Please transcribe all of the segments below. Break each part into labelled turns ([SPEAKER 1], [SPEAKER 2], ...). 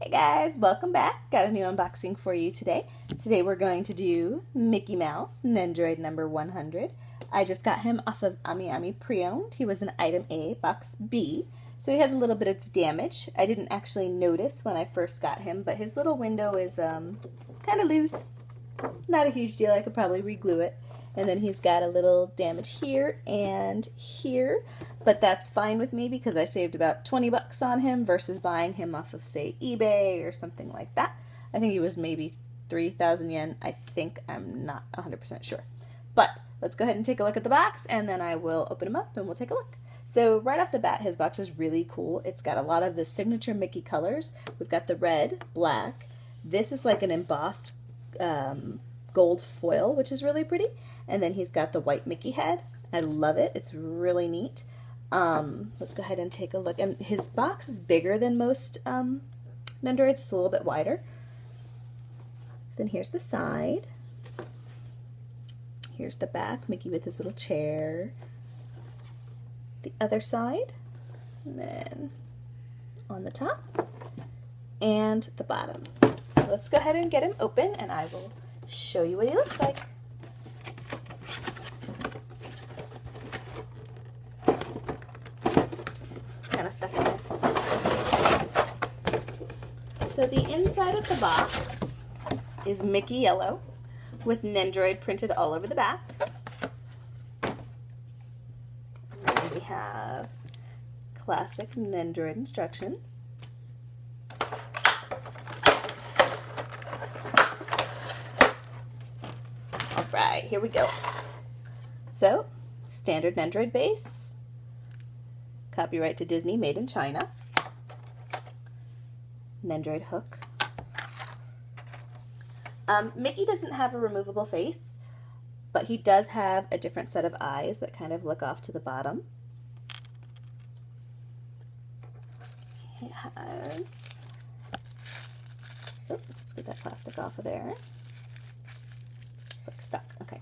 [SPEAKER 1] Hey guys, welcome back. Got a new unboxing for you today. Today we're going to do Mickey Mouse, Nendoroid number 100. I just got him off of Ami pre-owned. He was an item A, box B, so he has a little bit of damage. I didn't actually notice when I first got him, but his little window is kind of loose. Not a huge deal, I could probably re-glue it. And then he's got a little damage here and here, but that's fine with me because I saved about 20 bucks on him versus buying him off of, say, eBay or something like that. I think he was maybe 3,000 yen. I think, I'm not 100% sure. But let's go ahead and take a look at the box, and then I will open him up and we'll take a look. So right off the bat, his box is really cool. It's got a lot of the signature Mickey colors. We've got the red, black. This is like an embossed gold foil, which is really pretty. And then he's got the white Mickey head. I love it. It's really neat. Let's go ahead and take a look. And his box is bigger than most Nendoroids. It's a little bit wider. So then here's the side. Here's the back, Mickey with his little chair. The other side. And then on the top. And the bottom. So let's go ahead and get him open and I will show you what he looks like. Kind of stuck in there. So the inside of the box is Mickey yellow with Nendoroid printed all over the back. And then we have classic Nendoroid instructions. Alright, here we go. So, standard Nendoroid base. Copyright to Disney, made in China. Nendoroid hook. Mickey doesn't have a removable face, but he does have a different set of eyes that kind of look off to the bottom. He has... Oh, let's get that plastic off of there. It's like stuck. Okay.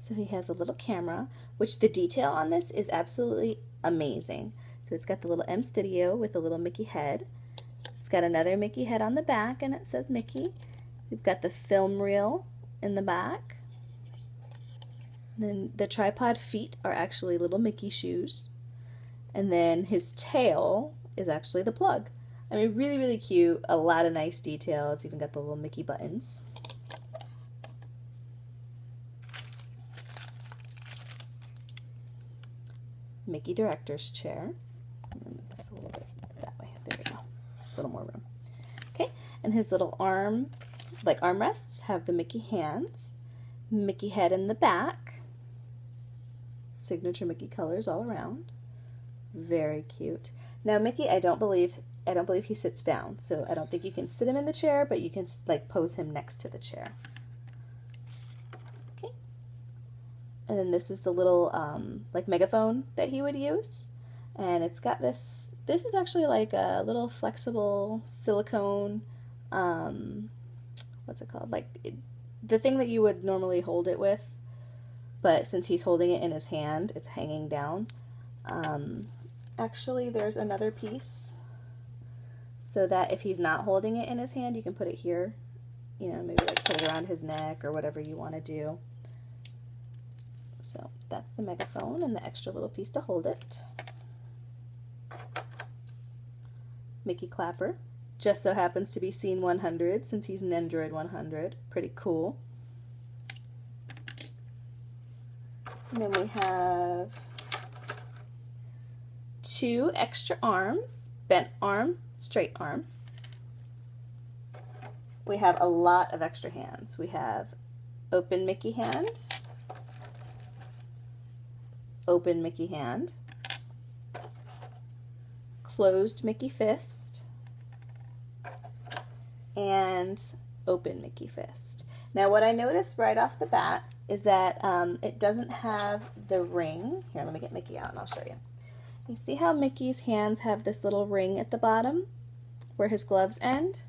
[SPEAKER 1] So he has a little camera, which the detail on this is absolutely amazing. So it's got the little M Studio with a little Mickey head. It's got another Mickey head on the back and it says Mickey. We've got the film reel in the back. Then the tripod feet are actually little Mickey shoes. And then his tail is actually the plug. I mean, really, really cute. A lot of nice detail. It's even got the little Mickey buttons. Mickey director's chair. Move this a little bit that way. There we go. A little more room. Okay, and his little armrests have the Mickey hands, Mickey head in the back, signature Mickey colors all around. Very cute. Now Mickey, I don't believe he sits down, so I don't think you can sit him in the chair, but you can like pose him next to the chair. Okay. And then this is the little like megaphone that he would use. And it's got this is actually like a little flexible silicone, what's it called? Like the thing that you would normally hold it with, but since he's holding it in his hand, it's hanging down. Actually, there's another piece so that if he's not holding it in his hand, you can put it here, you know, maybe like put it around his neck or whatever you want to do. So that's the megaphone and the extra little piece to hold it. Mickey Clapper, just so happens to be scene 100 since he's Nendoroid 100. Pretty cool. And then we have 2 extra arms, bent arm, straight arm. We have a lot of extra hands. We have open Mickey hand, open Mickey hand, closed Mickey fist, and open Mickey fist. Now what I noticed right off the bat is that it doesn't have the ring. Here, let me get Mickey out and I'll show you. You see how Mickey's hands have this little ring at the bottom where his gloves end?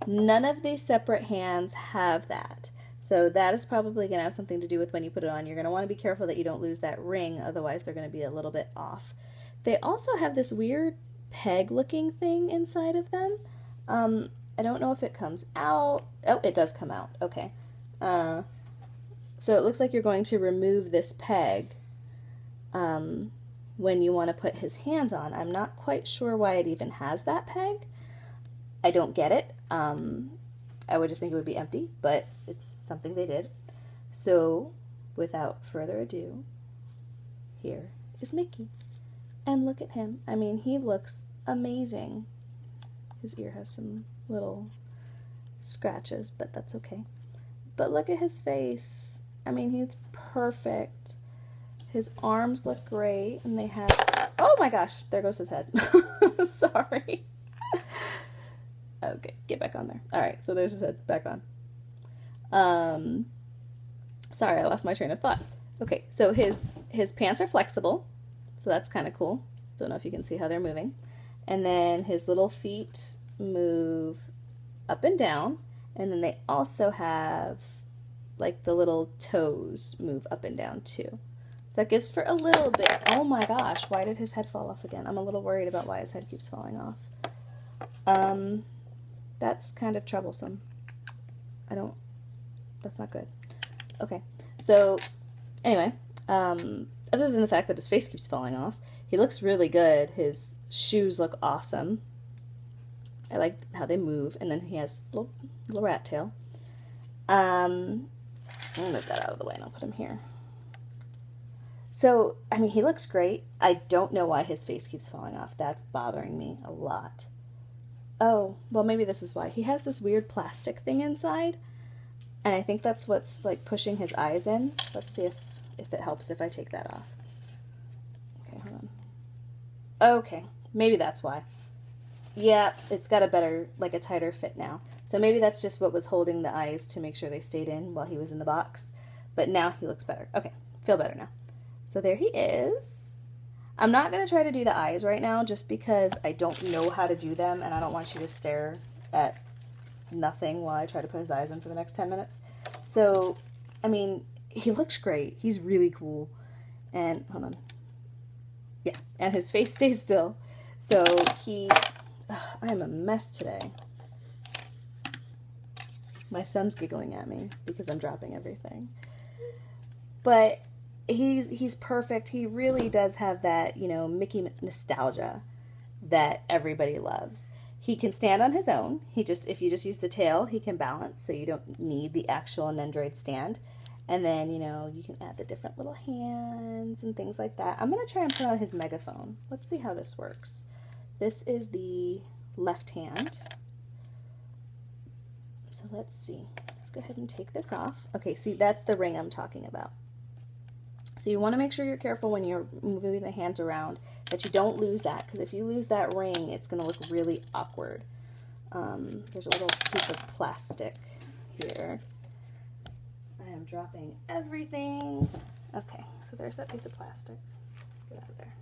[SPEAKER 1] None of these separate hands have that. So that is probably going to have something to do with when you put it on. You're going to want to be careful that you don't lose that ring, otherwise they're going to be a little bit off. They also have this weird peg looking thing inside of them. I don't know if it comes out. Oh, it does come out. Okay. So it looks like you're going to remove this peg when you want to put his hands on. I'm not quite sure why it even has that peg. I don't get it. I would just think it would be empty, but it's something they did. So without further ado, here is Mickey. And look at him. I mean, he looks amazing. His ear has some little scratches, but that's okay. But look at his face. I mean, he's perfect. His arms look great, and they have... Oh my gosh, there goes his head. Sorry. Okay, get back on there. All right, so there's his head, back on. Sorry, I lost my train of thought. Okay, so his pants are flexible, so that's kind of cool. Don't know if you can see how they're moving. And then his little feet move up and down, and then they also have like the little toes move up and down too. So that gives for a little bit. Oh my gosh, why did his head fall off again? I'm a little worried about why his head keeps falling off. That's kind of troublesome. That's not good. Okay, so anyway, other than the fact that his face keeps falling off, he looks really good. His shoes look awesome. I like how they move, and then he has a little rat tail. I'll move that out of the way and I'll put him here. So, I mean, he looks great. I don't know why his face keeps falling off. That's bothering me a lot. Oh, well, maybe this is why. He has this weird plastic thing inside, and I think that's what's like pushing his eyes in. Let's see if it helps if I take that off. Okay, hold on. Okay, maybe that's why. Yeah, it's got a better, like a tighter fit now. So maybe that's just what was holding the eyes to make sure they stayed in while he was in the box. But now he looks better. Okay, feel better now. So there he is. I'm not going to try to do the eyes right now just because I don't know how to do them and I don't want you to stare at nothing while I try to put his eyes in for the next 10 minutes. So, I mean, he looks great. He's really cool. And, hold on. Yeah, and his face stays still. So I'm a mess today. My son's giggling at me because I'm dropping everything. But he's perfect. He really does have that, you know, Mickey nostalgia that everybody loves. He can stand on his own. If you just use the tail, he can balance, so you don't need the actual Nendoroid stand. And then, you know, you can add the different little hands and things like that. I'm going to try and put on his megaphone. Let's see how this works. This is the left hand. So let's see. Let's go ahead and take this off. Okay, see, that's the ring I'm talking about. So you want to make sure you're careful when you're moving the hands around that you don't lose that, because if you lose that ring, it's going to look really awkward. There's a little piece of plastic here. I am dropping everything. Okay, so there's that piece of plastic. Get out of there.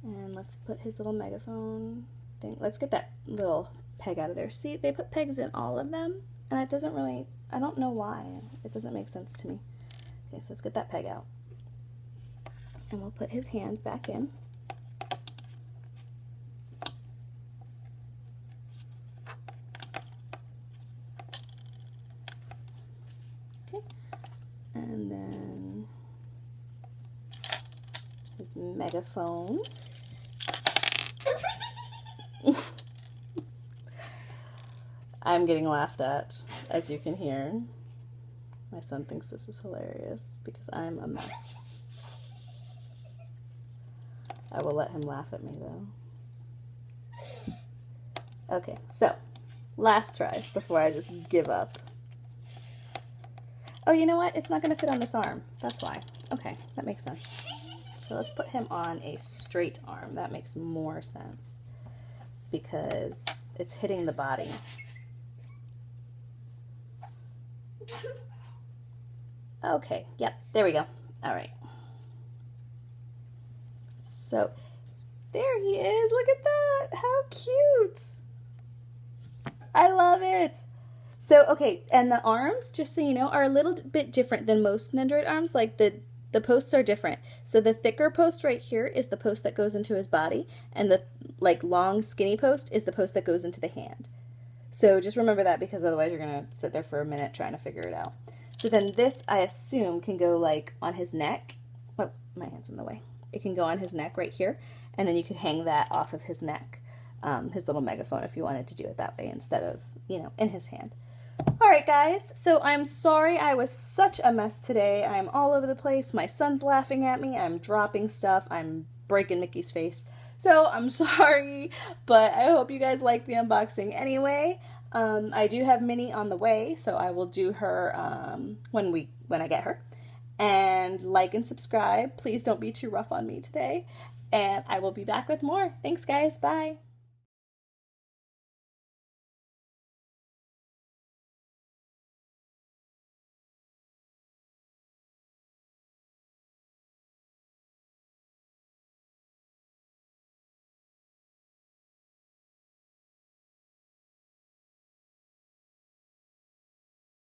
[SPEAKER 1] And let's put his little megaphone thing. Let's get that little peg out of there. See, they put pegs in all of them, and it doesn't really, I don't know why. It doesn't make sense to me. Okay, so let's get that peg out. And we'll put his hand back in. Okay, and then his megaphone. I'm getting laughed at, as you can hear. My son thinks this is hilarious because I'm a mess. I will let him laugh at me though. Okay, so last try before I just give up. Oh, you know what? It's not going to fit on this arm. That's why. Okay, that makes sense. So let's put him on a straight arm. That makes more sense because it's hitting the body. Okay, yep, there we go. All right. So there he is. Look at that. How cute. I love it. So, okay, and the arms, just so you know, are a little bit different than most Nendoroid arms. Like the posts are different. So the thicker post right here is the post that goes into his body, and the like long skinny post is the post that goes into the hand. So just remember that, because otherwise you're going to sit there for a minute trying to figure it out. So then this, I assume, can go like on his neck. Oh, my hand's in the way. It can go on his neck right here, and then you could hang that off of his neck, his little megaphone, if you wanted to do it that way instead of, you know, in his hand. All right, guys, so I'm sorry I was such a mess today. I'm all over the place. My son's laughing at me. I'm dropping stuff. I'm breaking Mickey's face. So I'm sorry, but I hope you guys like the unboxing anyway. I do have Minnie on the way, so I will do her when I get her. And like and subscribe. Please don't be too rough on me today. And I will be back with more. Thanks, guys. Bye.